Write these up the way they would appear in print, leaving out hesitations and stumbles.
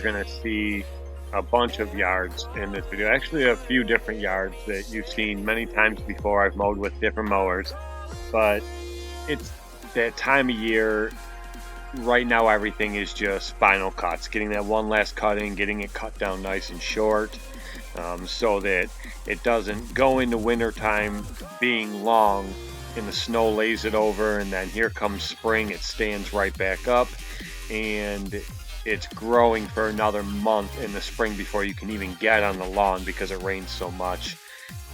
you're going to see a bunch of yards in this video. Actually, a few different yards that you've seen many times before. I've mowed with different mowers, but it's that time of year. Right now, everything is just final cuts, getting that one last cut in, getting it cut down nice and short, so that it doesn't go into wintertime being long and the snow lays it over, and then here comes spring, it stands right back up, and it's growing for another month in the spring before you can even get on the lawn because it rains so much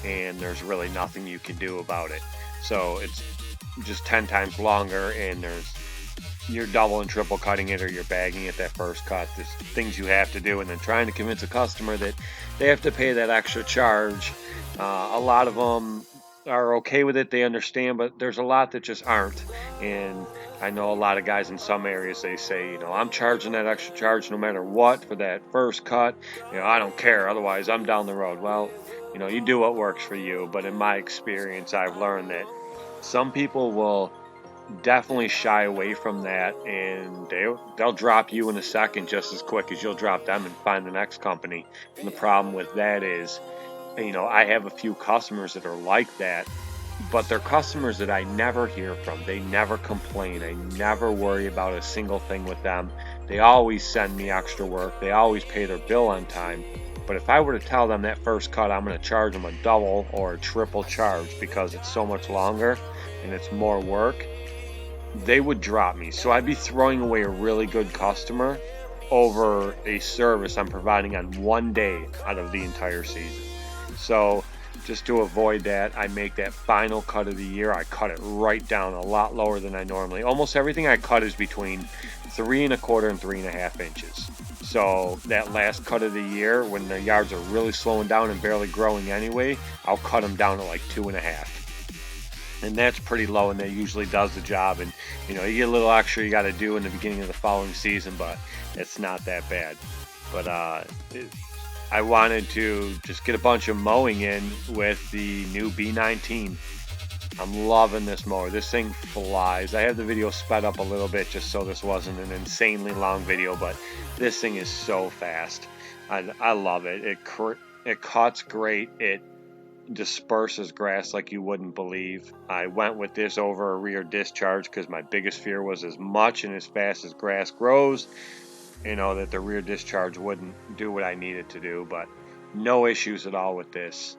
and there's really nothing you can do about it. So it's just 10 times longer, and you're double and triple cutting it, or you're bagging it that first cut. There's things you have to do, and then trying to convince a customer that they have to pay that extra charge. A lot of them are okay with it, they understand, but there's a lot that just aren't. And I know a lot of guys in some areas, they say, you know, I'm charging that extra charge no matter what for that first cut. You know, I don't care, otherwise I'm down the road. Well, you know, you do what works for you, but in my experience, I've learned that some people will definitely shy away from that, and they'll drop you in a second just as quick as you'll drop them and find the next company. And the problem with that is, you know, I have a few customers that are like that, but they're customers that I never hear from. They never complain. I never worry about a single thing with them. They always send me extra work. They always pay their bill on time. But if I were to tell them that first cut, I'm going to charge them a double or a triple charge because it's so much longer and it's more work, they would drop me. So I'd be throwing away a really good customer over a service I'm providing on one day out of the entire season. So just to avoid that, I make that final cut of the year, I cut it right down a lot lower than I normally. Almost everything I cut is between 3 1/4 and 3 1/2 inches. So that last cut of the year, when the yards are really slowing down and barely growing anyway, I'll cut them down to like 2 1/2. And that's pretty low, and that usually does the job. And you know, you get a little extra you got to do in the beginning of the following season, but it's not that bad. But I wanted to just get a bunch of mowing in with the new B19. I'm loving this mower. This thing flies. I have the video sped up a little bit just so this wasn't an insanely long video, but this thing is so fast. I love it. It cuts great. It disperses grass like you wouldn't believe. I went with this over a rear discharge because my biggest fear was as much and as fast as grass grows, you know, that the rear discharge wouldn't do what I needed to do. But no issues at all with this.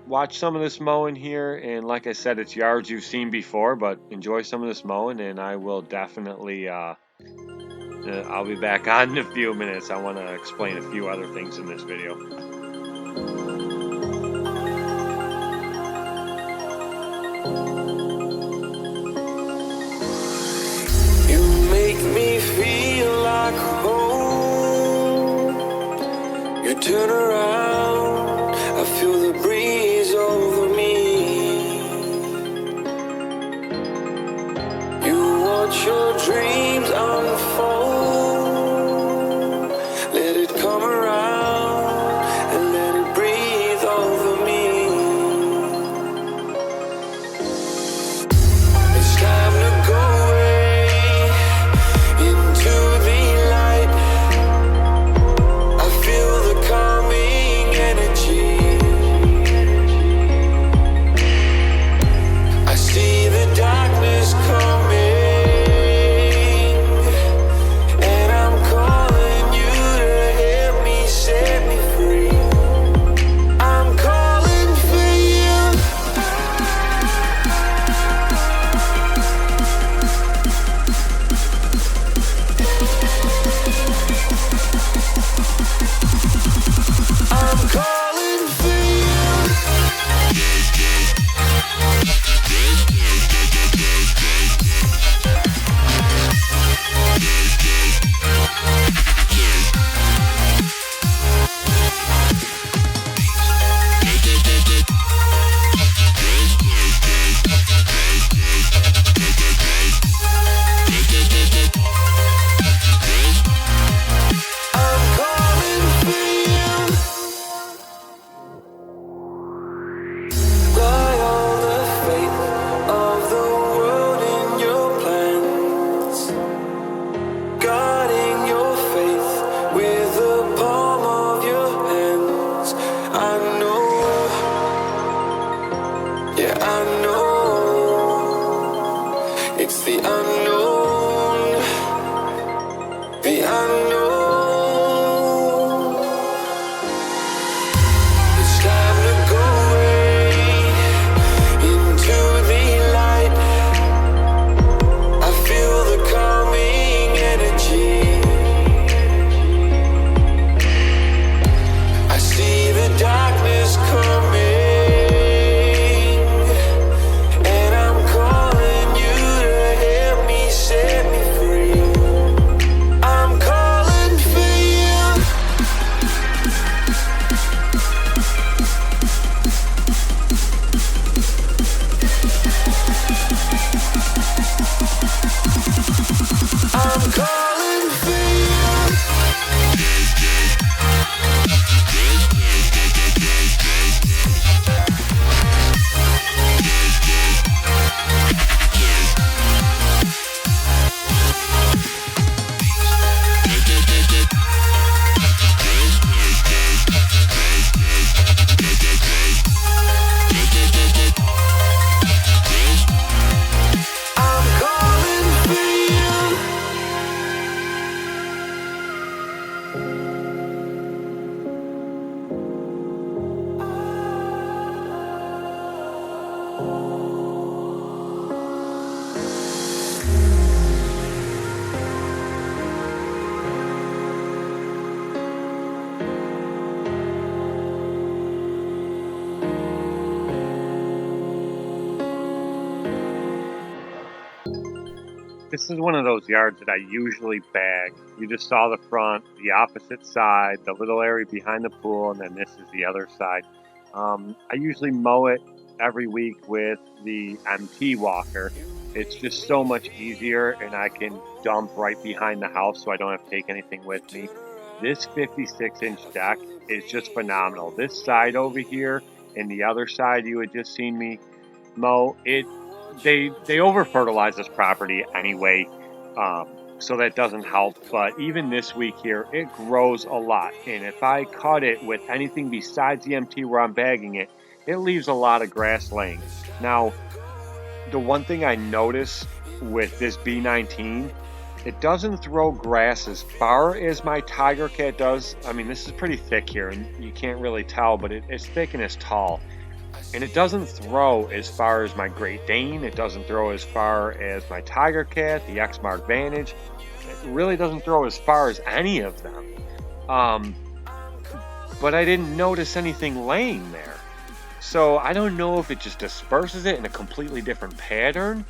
Watch some of this mowing here, and like I said, it's yards you've seen before, but enjoy some of this mowing, and I will definitely I'll be back on in a few minutes. I want to explain a few other things in this video. Turn around, I feel the breeze over me. You watch your dreams unfold. Let it come around and let it breathe over me. It's time to go away into the light. I feel the calming energy. I see the darkness coming, and I'm calling you to help me This is one of those yards that I usually bag. You just saw the front, the opposite side, the little area behind the pool, and then this is the other side. I usually mow it every week with the MT walker. It's just so much easier, and I can dump right behind the house so I don't have to take anything with me. This 56-inch deck is just phenomenal. This side over here and the other side you had just seen me mow, they over fertilize this property anyway, so that doesn't help. But even this week here, it grows a lot, and if I cut it with anything besides the MT where I'm bagging it, it leaves a lot of grass laying. Now, the one thing I notice with this B19, it doesn't throw grass as far as my Tiger Cat does. I mean, this is pretty thick here, and you can't really tell, but it's thick and it's tall. And it doesn't throw as far as my Great Dane. It doesn't throw as far as my Tiger Cat, the Exmark Vantage. It really doesn't throw as far as any of them. But I didn't notice anything laying there. So I don't know if it just disperses it in a completely different pattern.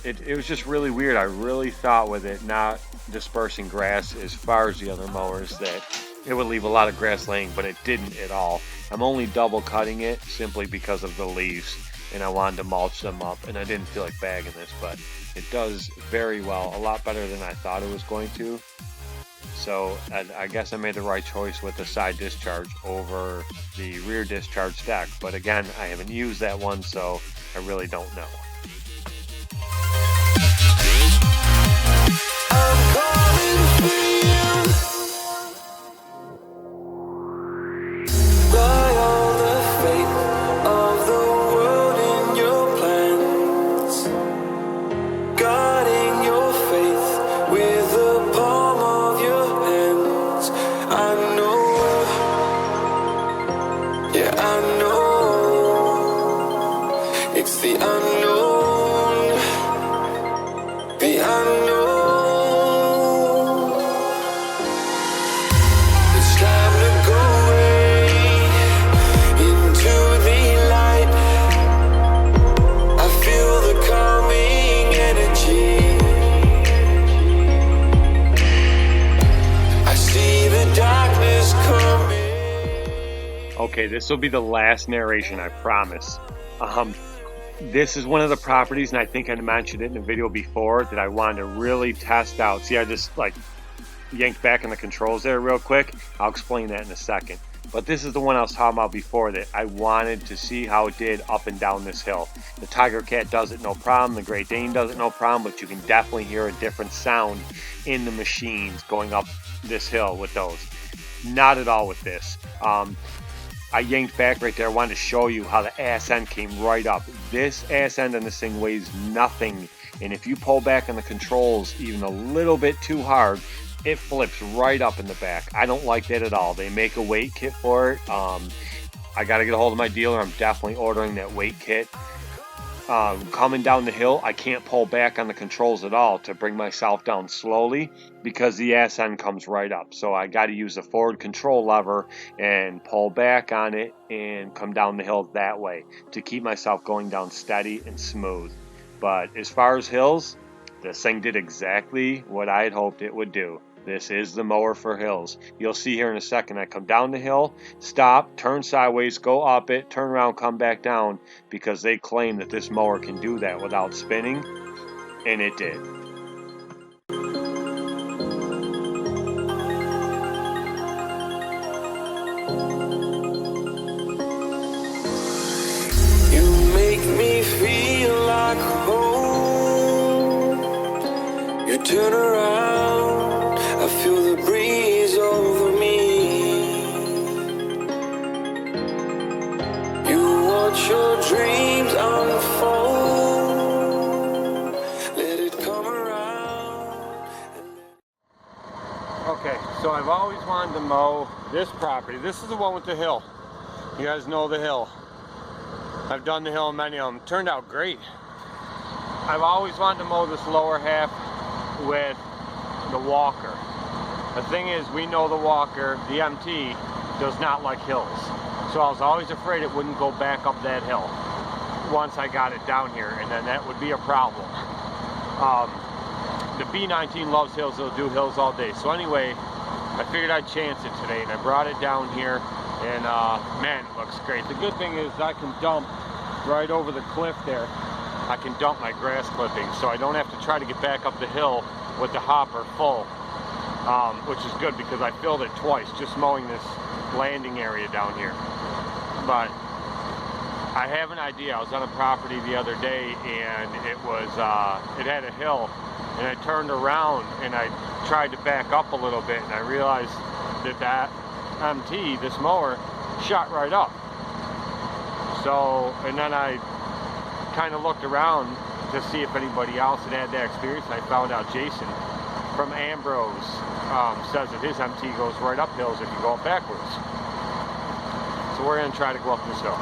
It was just really weird. I really thought with it not dispersing grass as far as the other mowers that it would leave a lot of grass laying, but it didn't at all. I'm only double cutting it simply because of the leaves, and I wanted to mulch them up, and I didn't feel like bagging this, but it does very well, a lot better than I thought it was going to. So I guess I made the right choice with the side discharge over the rear discharge stack, but again, I haven't used that one, so I really don't know. Okay, this will be the last narration, I promise. This is one of the properties, and I think I mentioned it in a video before, that I wanted to really test out. See, I just like yanked back on the controls there real quick. I'll explain that in a second. But this is the one I was talking about before that I wanted to see how it did up and down this hill. The Tiger Cat does it no problem, the Great Dane does it no problem, but you can definitely hear a different sound in the machines going up this hill with those. Not at all with this. I yanked back right there. I wanted to show you how the ass end came right up. This ass end on this thing weighs nothing. And if you pull back on the controls even a little bit too hard, it flips right up in the back. I don't like that at all. They make a weight kit for it. I got to get a hold of my dealer. I'm definitely ordering that weight kit. Coming down the hill, I can't pull back on the controls at all to bring myself down slowly because the ass end comes right up. So I got to use the forward control lever and pull back on it and come down the hill that way to keep myself going down steady and smooth. But as far as hills, this thing did exactly what I had hoped it would do. This is the mower for hills. You'll see here in a second, I come down the hill, stop, turn sideways, go up it, turn around, come back down, because they claim that this mower can do that without spinning, and it did. You make me feel like home. You turn around, I feel the breeze over me. You watch your dreams unfold. Let it come around. Okay, so So I've always wanted to mow this property. This is the one with the hill. You guys know the hill. I've done the hill, many of them. Turned out great. I've always wanted to mow this lower half with the Walker. The thing is, we know the Walker, the MT, does not like hills. So I was always afraid it wouldn't go back up that hill once I got it down here, and then that would be a problem. The B19 loves hills, it'll do hills all day. So anyway, I figured I'd chance it today, and I brought it down here, and man, it looks great. The good thing is I can dump right over the cliff there. I can dump my grass clippings, so I don't have to try to get back up the hill with the hopper full, which is good because I filled it twice just mowing this landing area down here. But I have an idea. I was on a property the other day, and it had a hill, and I turned around and I tried to back up a little bit, and I realized that MT, this mower, shot right up. So, and then I kind of looked around to see if anybody else had that experience, and I found out Jason from Ambrose says that his MT goes right up hills if you go up backwards. So we're going to try to go up this hill.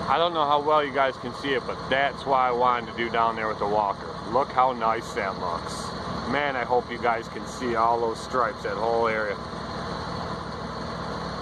I don't know how well you guys can see it, but that's why I wanted to do down there with the Walker. Look how nice that looks. Man, I hope you guys can see all those stripes, that whole area.